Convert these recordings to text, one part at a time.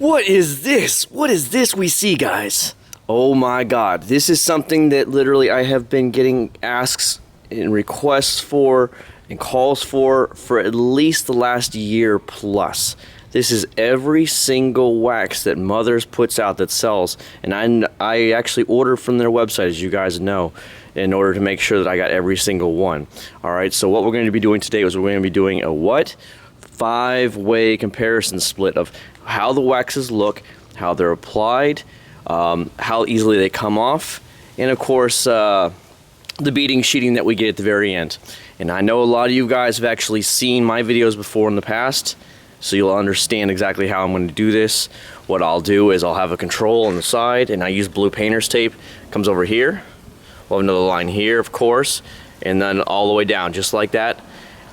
What is this? What is this we see, guys? Oh my god, this is something that literally I have been getting asks and requests for and calls for at least the last year plus. This is every single wax that Mothers puts out that sells, and I actually order from their website, as you guys know, in order to make sure that I got every single one. Alright, so what we're going to be doing today is we're going to be doing a what? 5-way comparison split of how the waxes look, how they're applied, how easily they come off, and of course the beading sheeting that we get at the very end. And I know a lot of you guys have actually seen my videos before in the past, so you'll understand exactly how I'm going to do this. What I'll do is I'll have a control on the side, and I use blue painter's tape. Comes over here. We'll have another line here, of course, and then all the way down, just like that.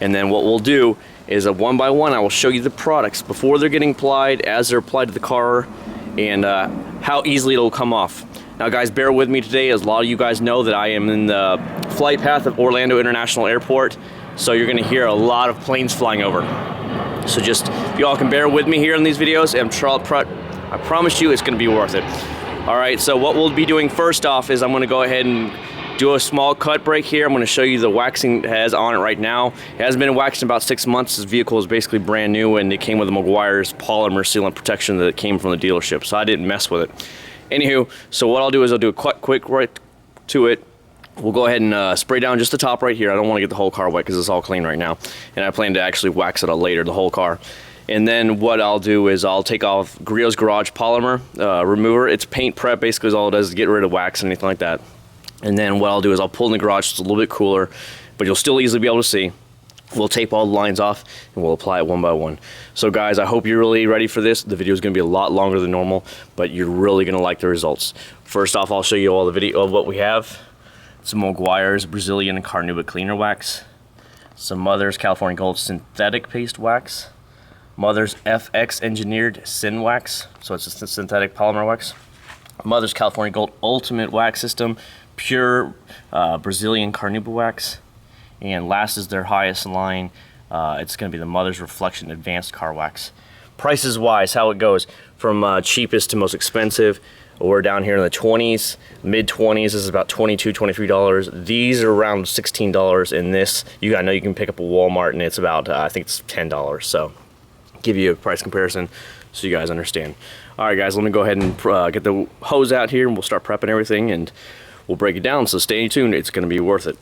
And then what we'll do is one by one I will show you the products before they're getting applied, as they're applied to the car, and how easily it'll come off. Now guys, bear with me today, as a lot of you guys know that I am in the flight path of Orlando International Airport, so you're going to hear a lot of planes flying over. So just, if you all can bear with me here in these videos, I promise you it's going to be worth it. Alright, so what we'll be doing first off is I'm going to go ahead and do a small cut break here. I'm going to show you the waxing it has on it right now. It hasn't been waxed in about 6 months. This vehicle is basically brand new, and it came with a Meguiar's polymer sealant protection that came from the dealership, so I didn't mess with it. Anywho, so what I'll do is I'll do a quick right to it. We'll go ahead and spray down just the top right here. I don't want to get the whole car wet because it's all clean right now, and I plan to actually wax it out later, the whole car. And then what I'll do is I'll take off Griot's Garage polymer remover. It's paint prep, basically is all it does, is get rid of wax and anything like that. And then what I'll do is I'll pull in the garage, it's a little bit cooler, but you'll still easily be able to see. We'll tape all the lines off and we'll apply it one by one. So guys, I hope you're really ready for this. The video is going to be a lot longer than normal, but you're really going to like the results. First off, I'll show you all the video of what we have. Some Meguiar's Brazilian and Carnauba cleaner wax. Some Mother's California Gold synthetic paste wax. Mother's FX engineered Synwax, so it's a synthetic polymer wax. Mother's California Gold Ultimate Wax System, pure Brazilian Carnauba wax. And last is their highest line. It's going to be the Mother's Reflection Advanced Car Wax. Prices wise, how it goes from cheapest to most expensive. We're down here in the 20s, mid 20s. This is about $22, $23. These are around $16. And this, I know you can pick up a Walmart, and it's about I think it's $10. So give you a price comparison so you guys understand. All right, guys, let me go ahead and get the hose out here, and we'll start prepping everything, and we'll break it down. So stay tuned; it's going to be worth it.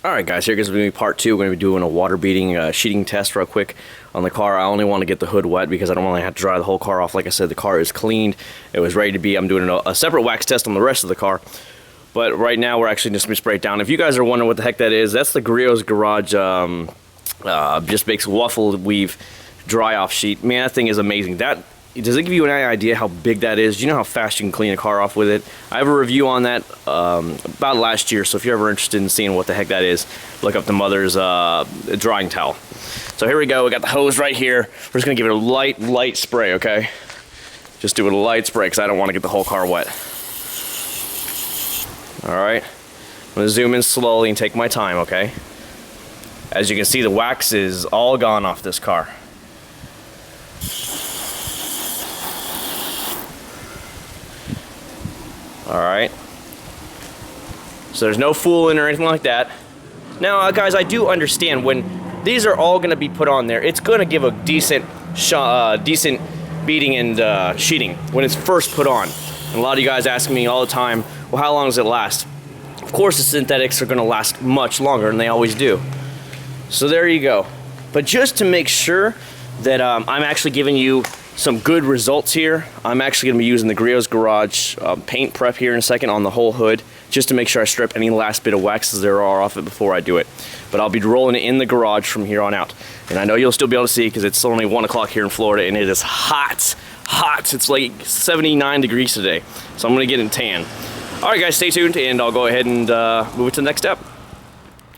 Alright guys, here goes going to be part 2. We're going to be doing a water beading sheeting test real quick on the car. I only want to get the hood wet because I don't want to have to dry the whole car off. Like I said, the car is cleaned. It was ready to be. I'm doing a separate wax test on the rest of the car. But right now we're actually just going to spray it down. If you guys are wondering what the heck that is, that's the Griot's Garage just makes waffle weave dry off sheet. Man, that thing is amazing. Does it give you any idea how big that is? Do you know how fast you can clean a car off with it? I have a review on that about last year, so if you're ever interested in seeing what the heck that is, look up the Mother's drying towel. So here we go. We got the hose right here. We're just going to give it a light spray, okay? Just do it a light spray because I don't want to get the whole car wet. Alright. I'm going to zoom in slowly and take my time, okay? As you can see, the wax is all gone off this car. Alright, so there's no fooling or anything like that. Now guys, I do understand when these are all going to be put on there, it's going to give a decent beading and sheeting when it's first put on. And a lot of you guys ask me all the time, well, how long does it last? Of course the synthetics are going to last much longer, and they always do. So there you go. But just to make sure that I'm actually giving you some good results here, I'm actually going to be using the Griot's Garage paint prep here in a second on the whole hood, just to make sure I strip any last bit of waxes there are off it before I do it. But I'll be rolling it in the garage from here on out. And I know you'll still be able to see because it's only 1 o'clock here in Florida, and it is hot. It's like 79 degrees today. So I'm going to get in tan. Alright guys, stay tuned, and I'll go ahead and move it to the next step.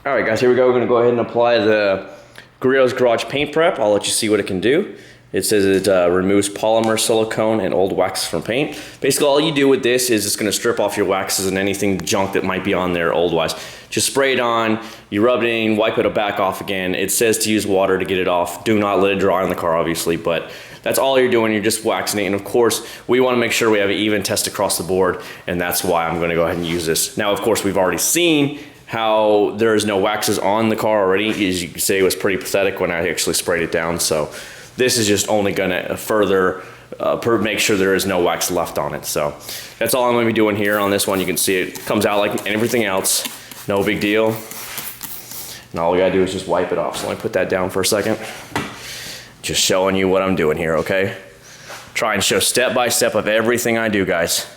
Alright guys, here we go. We're going to go ahead and apply the Griot's Garage paint prep. I'll let you see what it can do. It says it removes polymer, silicone, and old wax from paint. Basically, all you do with this is it's going to strip off your waxes and anything junk that might be on there old-wise. Just spray it on, you rub it in, wipe it back off again. It says to use water to get it off. Do not let it dry on the car, obviously, but that's all you're doing. You're just waxing it. And of course, we want to make sure we have an even test across the board, and that's why I'm going to go ahead and use this. Now, of course, we've already seen how there's no waxes on the car already. As you can see, it was pretty pathetic when I actually sprayed it down. So this is just only going to further make sure there is no wax left on it. So that's all I'm going to be doing here on this one. You can see it comes out like everything else. No big deal. And all we gotta do is just wipe it off. So let me put that down for a second. Just showing you what I'm doing here, okay? Try and show step by step of everything I do, guys,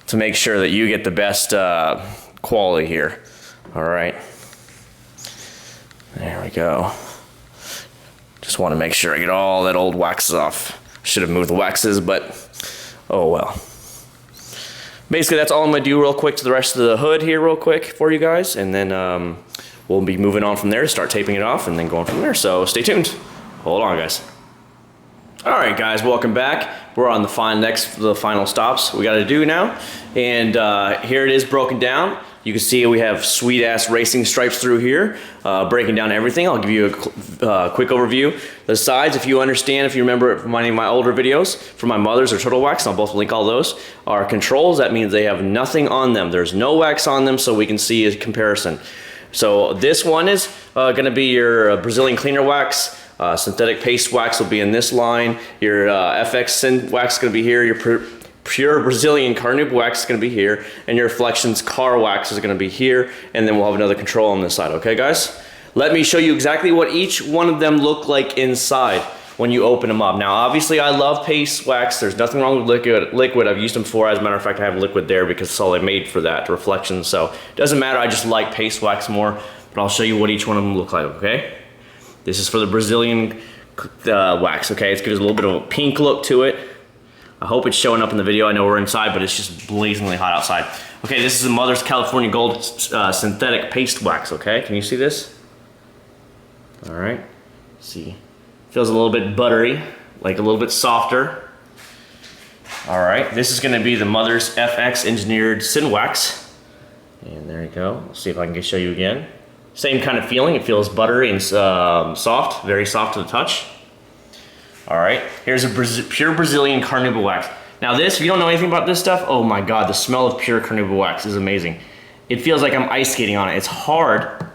to make sure that you get the best quality here. All right. There we go. Just want to make sure I get all that old wax off. Should have moved the waxes, but oh well. Basically, that's all I'm going to do real quick to the rest of the hood here real quick for you guys. And then we'll be moving on from there to start taping it off and then going from there. So stay tuned. Hold on, guys. All right, guys, welcome back. We're on the final stops we got to do now. And here it is broken down. You can see we have sweet ass racing stripes through here, breaking down everything. I'll give you a quick overview. The sides, if you remember it from any of my older videos, from my mother's or Turtle Wax, and I'll both link all those, are controls. That means they have nothing on them. There's no wax on them, so we can see a comparison. So this one is gonna be your Brazilian cleaner wax. Synthetic paste wax will be in this line. Your FX Synwax is gonna be here. Your pure Brazilian Carnauba wax is going to be here, and your Reflections car wax is going to be here, and then we'll have another control on this side. Okay, guys? Let me show you exactly what each one of them look like inside when you open them up. Now, obviously, I love paste wax. There's nothing wrong with liquid. I've used them before. As a matter of fact, I have liquid there because it's all I made for that, Reflections. So it doesn't matter. I just like paste wax more, but I'll show you what each one of them look like, okay? This is for the Brazilian wax, okay? It's got a little bit of a pink look to it. I hope it's showing up in the video. I know we're inside, but it's just blazingly hot outside. Okay, this is the Mother's California Gold synthetic paste wax, okay? Can you see this? All right, see. Feels a little bit buttery, like a little bit softer. All right, this is gonna be the Mother's FX engineered Synwax. And there you go. Let's see if I can show you again. Same kind of feeling. It feels buttery and soft, very soft to the touch. All right, here's a pure Brazilian Carnauba wax. Now this, if you don't know anything about this stuff, oh my God, the smell of pure Carnauba wax is amazing. It feels like I'm ice skating on it. It's hard,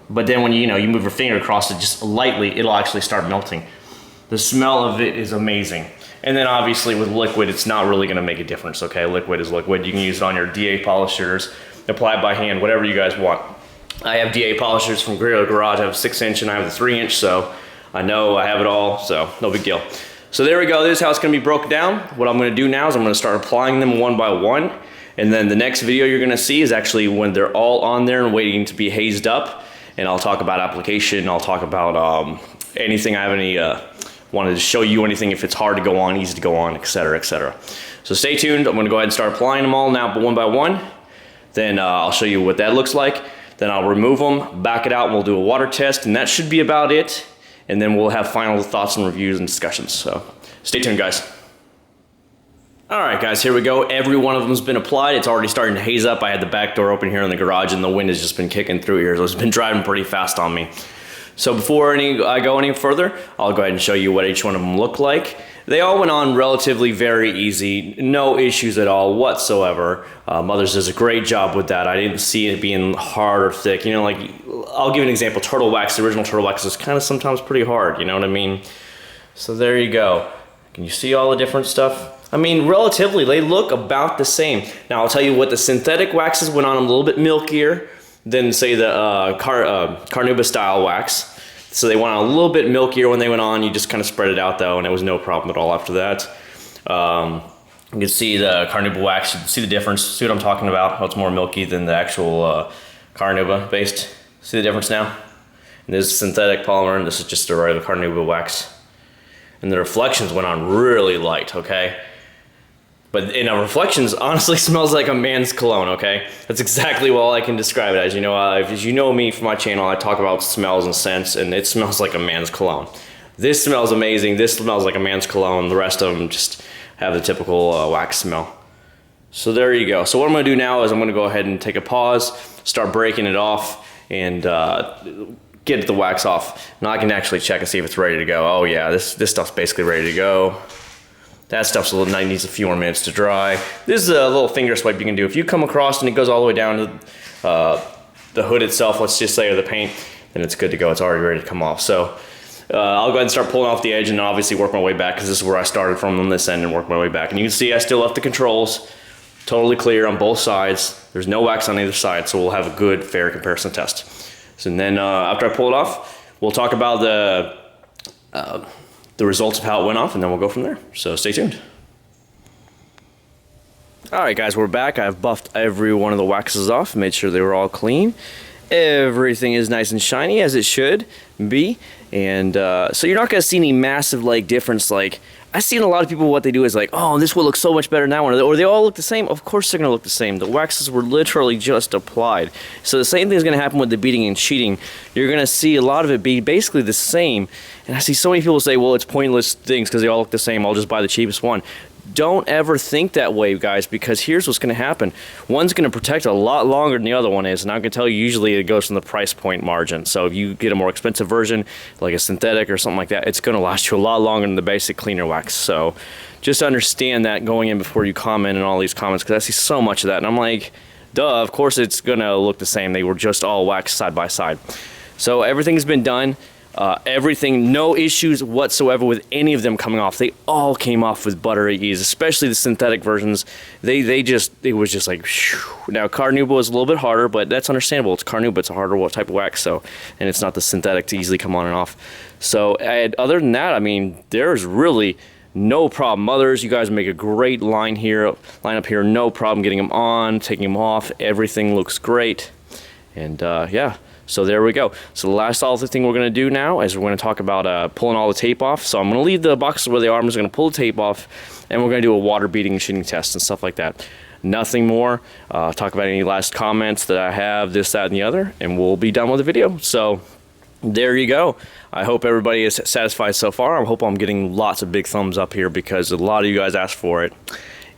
but then when you move your finger across it just lightly, it'll actually start melting. The smell of it is amazing. And then obviously with liquid, it's not really gonna make a difference, okay? Liquid is liquid. You can use it on your DA polishers, apply it by hand, whatever you guys want. I have DA polishers from Gorilla Garage. I have a 6-inch and I have the 3-inch, so I know I have it all, so no big deal. So there we go, this is how it's gonna be broken down. What I'm gonna do now is I'm gonna start applying them one by one, and then the next video you're gonna see is actually when they're all on there and waiting to be hazed up, and I'll talk about application, I'll talk about anything I have any, wanted to show you anything if it's hard to go on, easy to go on, etc., etc. So stay tuned, I'm gonna go ahead and start applying them all now one by one, then I'll show you what that looks like, then I'll remove them, back it out, and we'll do a water test, and that should be about it. And then we'll have final thoughts and reviews and discussions. So stay tuned, guys. All right, guys, here we go. Every one of them's been applied. It's already starting to haze up. I had the back door open here in the garage and the wind has just been kicking through here. So it's been driving pretty fast on me. So before I go any further, I'll go ahead and show you what each one of them look like. They all went on relatively very easy, no issues at all whatsoever. Mother's does a great job with that. I didn't see it being hard or thick. You know, like, I'll give you an example. Turtle wax, the original Turtle Wax is kind of sometimes pretty hard, you know what I mean? So there you go. Can you see all the different stuff? I mean, relatively, they look about the same. Now, I'll tell you what, the synthetic waxes went on a little bit milkier than, say, the Carnauba style wax. So they went on a little bit milkier when they went on. You just kind of spread it out though, and it was no problem at all after that. You can see the Carnauba wax, you can see the difference, see what I'm talking about, how it's more milky than the actual Carnauba based. See the difference now? And this is synthetic polymer, and this is just a regular Carnauba wax. And the Reflections went on really light, okay? But Reflections honestly smells like a man's cologne, okay? That's exactly all I can describe it as. You know, as you know me from my channel, I talk about smells and scents, and it smells like a man's cologne. This smells amazing. This smells like a man's cologne. The rest of them just have the typical wax smell. So there you go. So what I'm gonna do now is I'm gonna go ahead and take a pause, start breaking it off and get the wax off. Now I can actually check and see if it's ready to go. Oh yeah, this stuff's basically ready to go. That stuff's needs a few more minutes to dry. This is a little finger swipe you can do. If you come across and it goes all the way down to the hood itself, let's just say, or the paint, then it's good to go. It's already ready to come off. So I'll go ahead and start pulling off the edge and obviously work my way back, because this is where I started from on this end, and work my way back. And you can see I still left the controls totally clear on both sides. There's no wax on either side, so we'll have a good, fair comparison test. So then after I pull it off, we'll talk about the results of how it went off, and then we'll go from there. So stay tuned. All right, guys, we're back. I've buffed every one of the waxes off, made sure they were all clean. Everything is nice and shiny, as it should be. And so you're not gonna see any massive difference. I've seen a lot of people, what they do is oh, this will look so much better than that one, or they all look the same. Of course they're gonna look the same. The waxes were literally just applied. So the same thing is gonna happen with the beading and sheeting. You're gonna see a lot of it be basically the same. And I see so many people say, well, it's pointless things because they all look the same. I'll just buy the cheapest one. Don't ever think that way, guys, because here's what's going to happen. One's going to protect a lot longer than the other one is, and I can tell you usually it goes from the price point margin. So if you get a more expensive version, like a synthetic or something like that, it's going to last you a lot longer than the basic cleaner wax. So just understand that going in before you comment in all these comments, because I see so much of that, and I'm like, duh, of course it's going to look the same. They were just all waxed side by side. So everything's been done. Everything, no issues whatsoever with any of them coming off. They all came off with buttery ease, especially the synthetic versions. It was just like, whew. Now Carnauba was a little bit harder, but that's understandable. It's Carnauba, it's a harder type of wax, so, and it's not the synthetic to easily come on and off. So other than that, I mean, there's really no problem. Mothers, you guys make a great line up here, no problem getting them on, taking them off. Everything looks great, and yeah. So there we go. So the last other thing we're going to do now is we're going to talk about pulling all the tape off. So I'm going to leave the boxes where they are. I'm just going to pull the tape off, and we're going to do a water beading and sheeting test and stuff like that. Nothing more. Talk about any last comments that I have, this, that, and the other, and we'll be done with the video. So there you go. I hope everybody is satisfied so far. I hope I'm getting lots of big thumbs up here because a lot of you guys asked for it.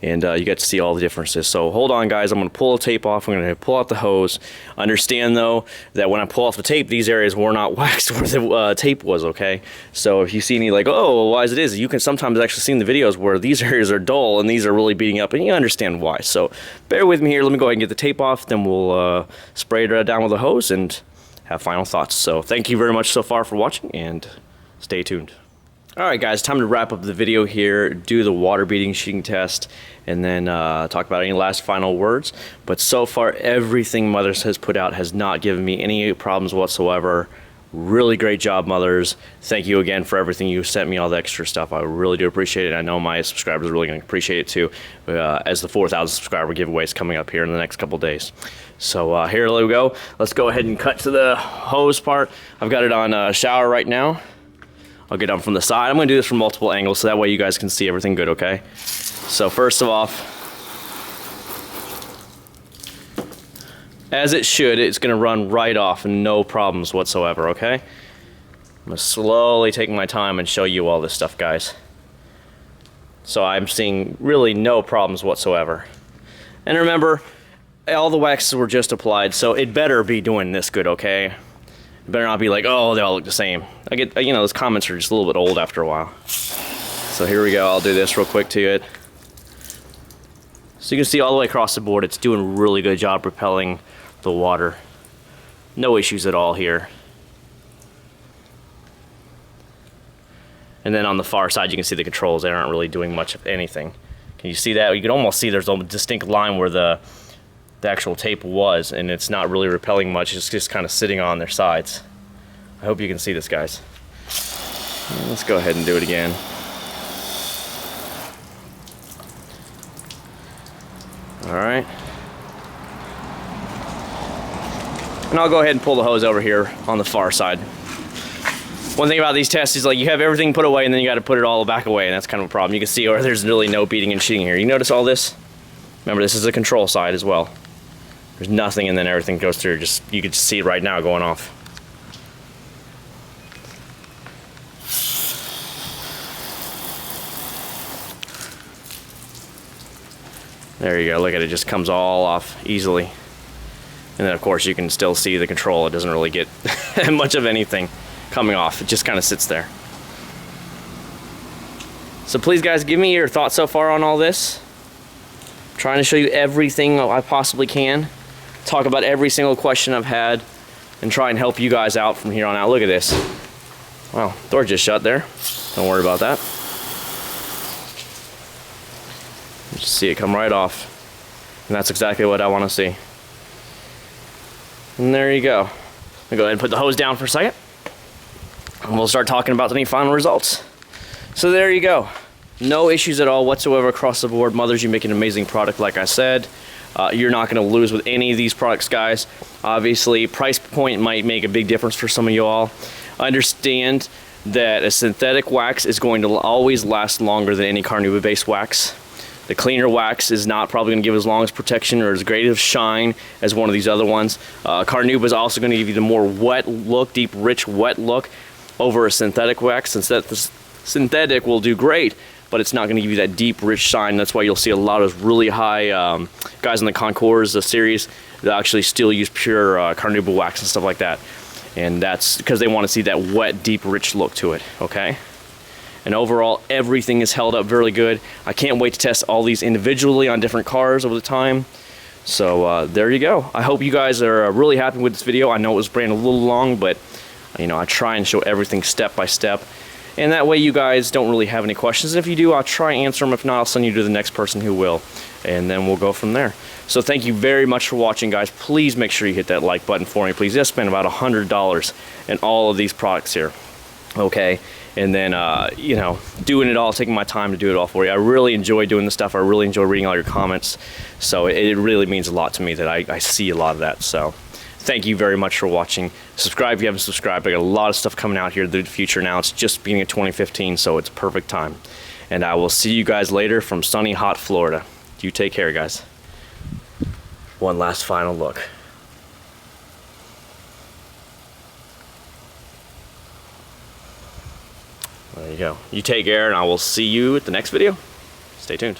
And you get to see all the differences. So hold on, guys. I'm going to pull the tape off. I'm going to pull out the hose. Understand, though, that when I pull off the tape, these areas were not waxed where the tape was, okay? So if you see any oh, why is it is, you can sometimes actually see in the videos where these areas are dull and these are really beating up, and you understand why. So bear with me here. Let me go ahead and get the tape off. Then we'll spray it down with a hose and have final thoughts. So thank you very much so far for watching, and stay tuned. Alright guys, time to wrap up the video here, do the water beading sheeting test, and then talk about any last final words. But so far, everything Mothers has put out has not given me any problems whatsoever. Really great job, Mothers. Thank you again for everything you sent me, all the extra stuff. I really do appreciate it. I know my subscribers are really going to appreciate it too, as the 4,000 subscriber giveaway is coming up here in the next couple days. So here we go. Let's go ahead and cut to the hose part. I've got it on shower right now. I'll get on from the side. I'm going to do this from multiple angles so that way you guys can see everything good, okay? So first of all, as it should, it's going to run right off and no problems whatsoever, okay? I'm going to slowly take my time and show you all this stuff, guys. So I'm seeing really no problems whatsoever. And remember, all the waxes were just applied, so it better be doing this good, okay? It better not be like, oh, they all look the same. I get, you know, those comments are just a little bit old after a while. So here we go. I'll do this real quick to it. So you can see all the way across the board, it's doing a really good job repelling the water. No issues at all here. And then on the far side, you can see the controls. They aren't really doing much of anything. Can you see that? You can almost see there's a distinct line where the actual tape was, and it's not really repelling much. It's just kind of sitting on their sides. I hope you can see this, guys. Let's go ahead and do it again. All right. And I'll go ahead and pull the hose over here on the far side. One thing about these tests is like you have everything put away and then you got to put it all back away, and that's kind of a problem. You can see where there's really no beading and sheeting here. You notice all this? Remember, this is the control side as well. There's nothing, and then everything goes through. Just you can see it right now going off. There you go. Look at it. Just comes all off easily. And then of course you can still see the control. It doesn't really get much of anything coming off. It just kind of sits there. So please guys, give me your thoughts so far on all this. I'm trying to show you everything I possibly can. Talk about every single question I've had and try and help you guys out from here on out. Look at this. Wow, door just shut there. Don't worry about that. Just see it come right off. And that's exactly what I want to see. And there you go. I'll go ahead and put the hose down for a second. And we'll start talking about any final results. So there you go. No issues at all whatsoever across the board. Mothers, you make an amazing product, like I said. You're not going to lose with any of these products, guys. Obviously, price point might make a big difference for some of you all. Understand that a synthetic wax is going to always last longer than any Carnauba-based wax. The cleaner wax is not probably going to give as long as protection or as great of shine as one of these other ones. Carnauba is also going to give you the more wet look, deep, rich, wet look over a synthetic wax. Since that the synthetic will do great, but it's not going to give you that deep, rich shine. That's why you'll see a lot of really high guys in the Concours series that actually still use pure Carnauba wax and stuff like that. And that's because they want to see that wet, deep, rich look to it, okay? And overall, everything is held up very good. I can't wait to test all these individually on different cars over the time. So there you go. I hope you guys are really happy with this video. I know it was ran a little long, but you know, I try and show everything step by step. And that way you guys don't really have any questions. If you do, I'll try and answer them. If not, I'll send you to the next person who will. And then we'll go from there. So thank you very much for watching, guys. Please make sure you hit that like button for me. Please, I spent about $100 in all of these products here. Okay. And then, you know, doing it all, taking my time to do it all for you. I really enjoy doing this stuff. I really enjoy reading all your comments. So it really means a lot to me that I see a lot of that. So thank you very much for watching. Subscribe if you haven't subscribed. I got a lot of stuff coming out here in the future now. It's just beginning of 2015, so it's perfect time. And I will see you guys later from sunny, hot Florida. You take care, guys. One last final look. There you go. You take care, and I will see you at the next video. Stay tuned.